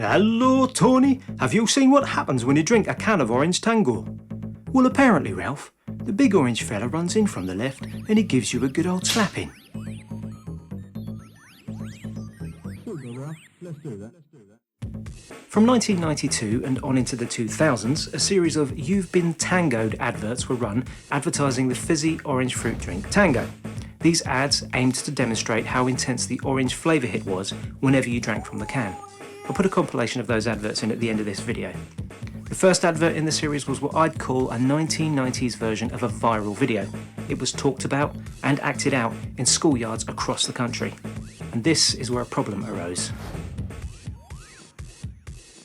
Hello, Tony. Have you seen what happens when you drink a can of orange tango? Well, apparently, Ralph, the big orange fella runs in from the left and he gives you a good old slapping. From 1992 and on into the 2000s, a series of You've Been Tango'd adverts were run advertising the fizzy orange fruit drink Tango. These ads aimed to demonstrate how intense the orange flavour hit was whenever you drank from the can. I'll put a compilation of those adverts in at the end of this video. The first advert in the series was what I'd call a 1990s version of a viral video. It was talked about and acted out in schoolyards across the country. And this is where a problem arose.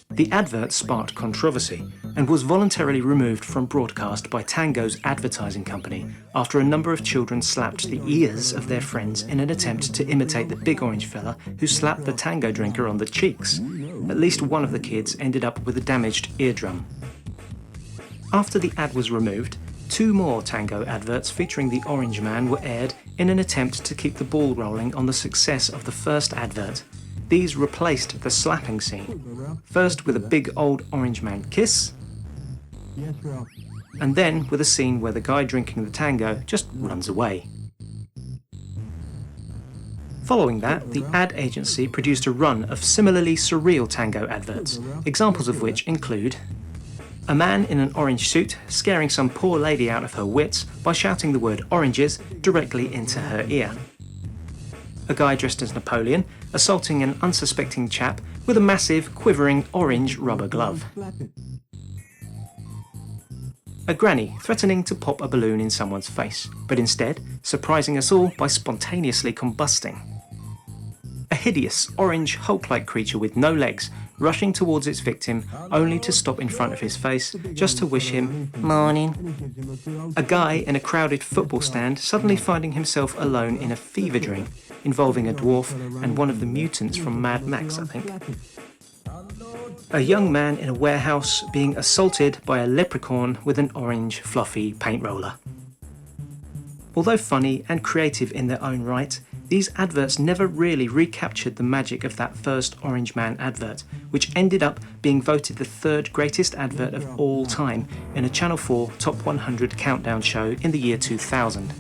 The advert sparked controversy and was voluntarily removed from broadcast by Tango's advertising company after a number of children slapped the ears of their friends in an attempt to imitate the big orange fella who slapped the Tango drinker on the cheeks. At least one of the kids ended up with a damaged eardrum. After the ad was removed, 2 more Tango adverts featuring the Orange Man were aired in an attempt to keep the ball rolling on the success of the first advert. These replaced the slapping scene, first with a big old orange man kiss, and then with a scene where the guy drinking the Tango just runs away. Following that, the ad agency produced a run of similarly surreal Tango adverts, examples of which include a man in an orange suit scaring some poor lady out of her wits by shouting the word oranges directly into her ear. A guy dressed as Napoleon assaulting an unsuspecting chap with a massive, quivering orange rubber glove. A granny threatening to pop a balloon in someone's face, but instead surprising us all by spontaneously combusting. A hideous, orange, Hulk-like creature with no legs rushing towards its victim only to stop in front of his face just to wish him morning. A guy in a crowded football stand suddenly finding himself alone in a fever dream involving a dwarf and one of the mutants from Mad Max, I think. A young man in a warehouse being assaulted by a leprechaun with an orange fluffy paint roller. Although funny and creative in their own right, these adverts never really recaptured the magic of that first Orange Man advert, which ended up being voted the 3rd greatest advert of all time in a Channel 4 Top 100 countdown show in the year 2000.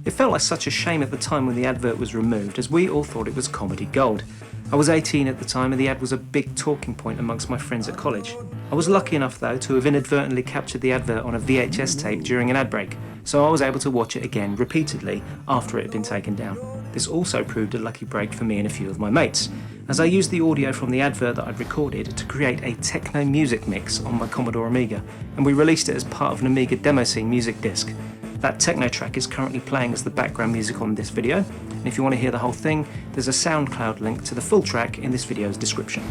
It felt like such a shame at the time when the advert was removed, as we all thought it was comedy gold. I was 18 at the time and the ad was a big talking point amongst my friends at college. I was lucky enough though to have inadvertently captured the advert on a VHS tape during an ad break, so I was able to watch it again repeatedly after it had been taken down. This also proved a lucky break for me and a few of my mates, as I used the audio from the advert that I'd recorded to create a techno music mix on my Commodore Amiga, and we released it as part of an Amiga demo scene music disc. That techno track is currently playing as the background music on this video, and if you want to hear the whole thing, there's a SoundCloud link to the full track in this video's description.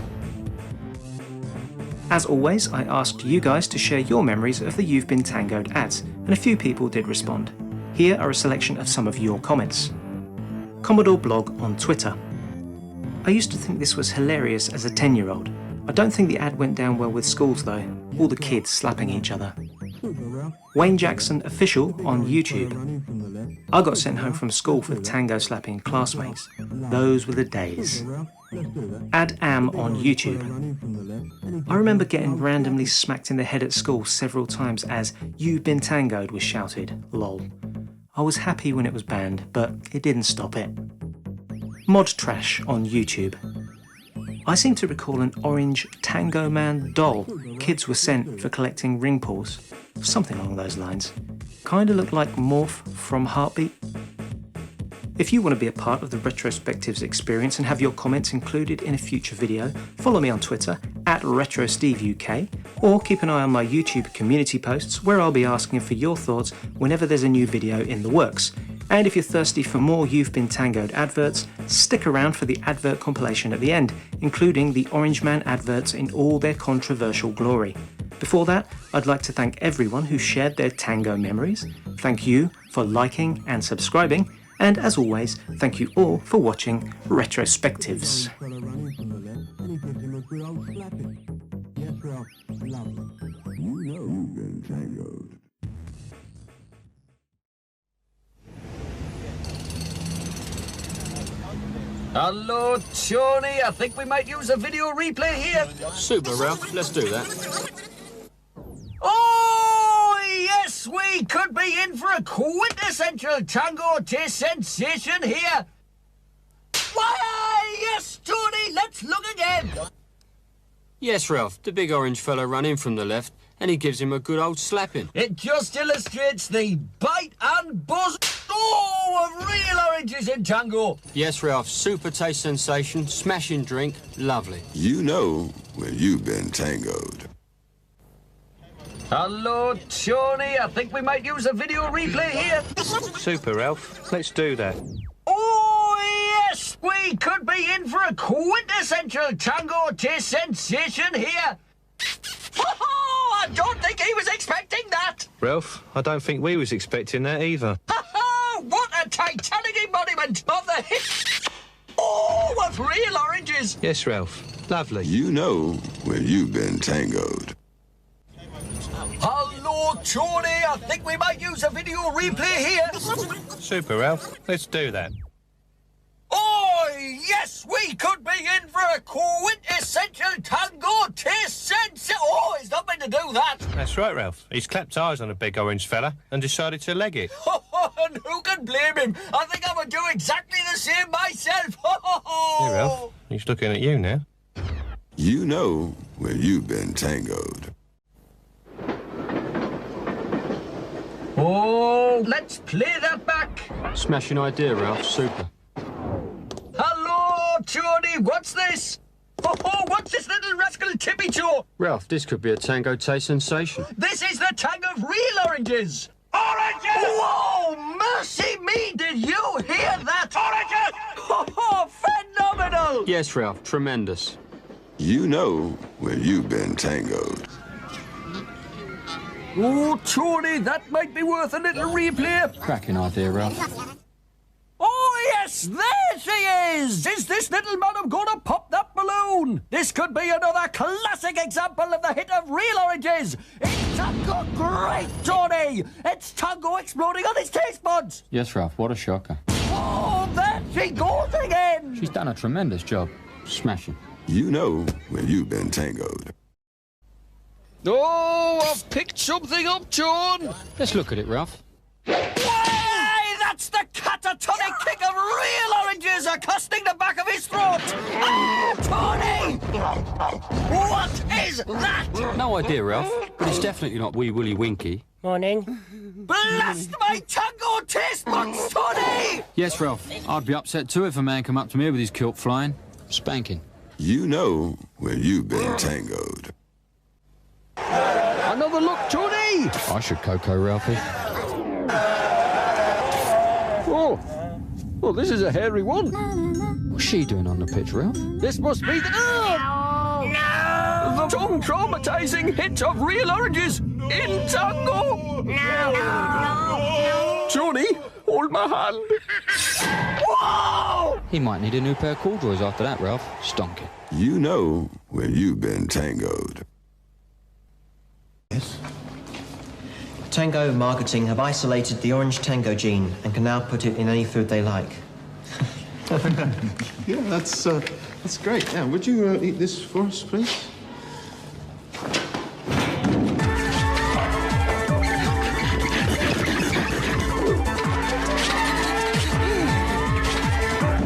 As always, I asked you guys to share your memories of the You've Been Tango'd ads, and a few people did respond. Here are a selection of some of your comments. Commodore Blog on Twitter. I used to think this was hilarious as a 10-year-old. I don't think the ad went down well with schools though, all the kids slapping each other. Wayne Jackson Official on YouTube. I got sent home from school for tango slapping classmates. Those were the days. Ad Am on YouTube. I remember getting randomly smacked in the head at school several times as "You've Been Tango'd" was shouted, lol. I was happy when it was banned, but it didn't stop it. Mod Trash on YouTube. I seem to recall an orange Tango Man doll kids were sent for collecting ring pulls. Something along those lines. Kinda looked like Morph from Heartbeat. If you want to be a part of the Retrospectives experience and have your comments included in a future video, follow me on Twitter @RetroSteveUK, or keep an eye on my YouTube community posts where I'll be asking for your thoughts whenever there's a new video in the works. And if you're thirsty for more You've Been Tango'd adverts, stick around for the Advert Compilation at the end, including the Orange Man adverts in all their controversial glory. Before that, I'd like to thank everyone who shared their Tango memories. Thank you for liking and subscribing, and as always, thank you all for watching Retrospectives. Hello, Tony. I think we might use a video replay here. Super, Ralph. Let's do that. Oh, yes, we could be in for a quintessential tango taste sensation here. Why, yes, Tony, let's look again. Yes, Ralph. The big orange fella run in from the left, and he gives him a good old slapping. It just illustrates the bite and buzz of real oranges in tango. Yes, Ralph. Super taste sensation, smashing drink, lovely. You know when you've been tangoed. Hello, Tony. I think we might use a video replay here. Super, Ralph. Let's do that. Oh, yes, we could be in for a quintessential tango taste sensation here. Oh, I don't think he was expecting that. Ralph, I don't think we was expecting that either. What a titanic embodiment of the hit. Oh, of real oranges. Yes, Ralph. Lovely. You know when you've been tangoed. Hello, Tony. I think we might use a video replay here. Super, Ralph. Let's do that. Oh, yes, we could be in for a quintessential tango taste sense. Oh, he's not meant to do that. That's right, Ralph. He's clapped eyes on a big orange fella and decided to leg it. And who can blame him? I think I would do exactly the same myself. Hey, Ralph. He's looking at you now. You know when you've been tangoed. Oh, let's play that back. Smashing idea, Ralph. Super. Hello, Tony. What's this? Oh, what's this little rascal Tippy Toe? Ralph, this could be a tango taste sensation. This is the tang of real oranges. Oranges! Whoa, mercy me, did you hear that? Oranges! Oh, phenomenal! Yes, Ralph. Tremendous. You know when you've been tangoed. Oh, Tony, that might be worth a little replay. Cracking idea, Ralph. Oh, yes, there she is! Is this little madam gonna pop that balloon? This could be another classic example of the hit of real oranges. It's tango great, Tony! It's tango exploding on his taste buds! Yes, Ralph, what a shocker. Oh, there she goes again! She's done a tremendous job. Smashing. You know when you've been tangoed. Oh, I've picked something up, John! Let's look at it, Ralph. Hey, that's the catatonic kick of real oranges accosting the back of his throat! Oh, Tony! What is that? No idea, Ralph, but it's definitely not Wee Willie Winky. Morning. Blast my tango taste buds, Tony! Yes, Ralph, I'd be upset too if a man come up to me with his kilt flying. Spanking. You know when you've been tangoed. Another look, Tony! I should cocoa, Ralphie. Oh, this is a hairy one. What's she doing on the pitch, Ralph? This must be the... The tongue-traumatizing hit of real oranges in tango! Tony, hold my hand. Whoa! He might need a new pair of corduroys after that, Ralph. Stonking. You know when you've been tangoed. Yes. Tango marketing have isolated the orange tango gene and can now put it in any food they like. Yeah, that's great. Yeah, would you eat this for us, please?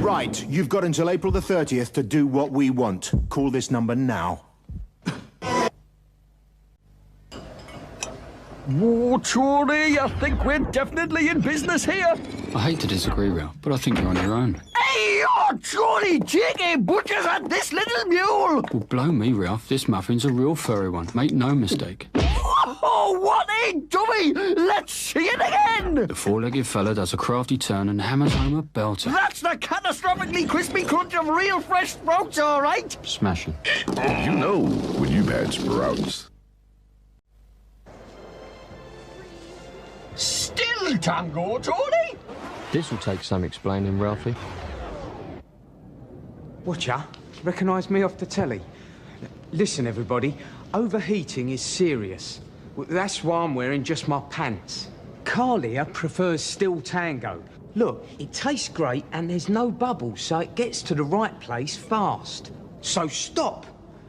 Right, you've got until April the 30th to do what we want. Call this number now. Whoa, Tony, I think we're definitely in business here. I hate to disagree, Ralph, but I think you're on your own. Hey, oh, Tony, J.K. Butcher's had this little mule. Well, blow me, Ralph. This muffin's a real furry one. Make no mistake. Oh, what a dummy! Let's see it again! The four-legged fella does a crafty turn and hammers home a belter. That's the catastrophically crispy crunch of real fresh sprouts, all right? Smashing. You know when you've had sprouts. Still tango, Tony? This will take some explaining, Ralphie. Watcha, recognise me off the telly? Listen, everybody, overheating is serious. That's why I'm wearing just my pants. Carlia prefers still tango. Look, it tastes great and there's no bubbles, so it gets to the right place fast. So stop.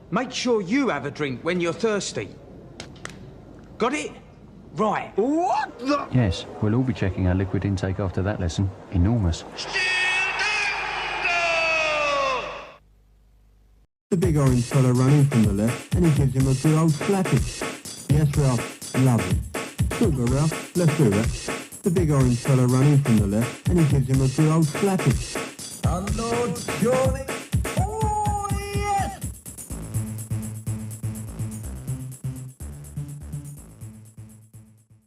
Make sure you have a drink when you're thirsty. Got it? Right. What the? Yes, we'll all be checking our liquid intake after that lesson. Enormous. The big orange fella running from the left, and he gives him a good old slapping. Yes, Ralph, lovely. Good girl, Ralph, let's do that. The big orange fella running from the left, and he gives him a good old slapping. Unload, Johnny.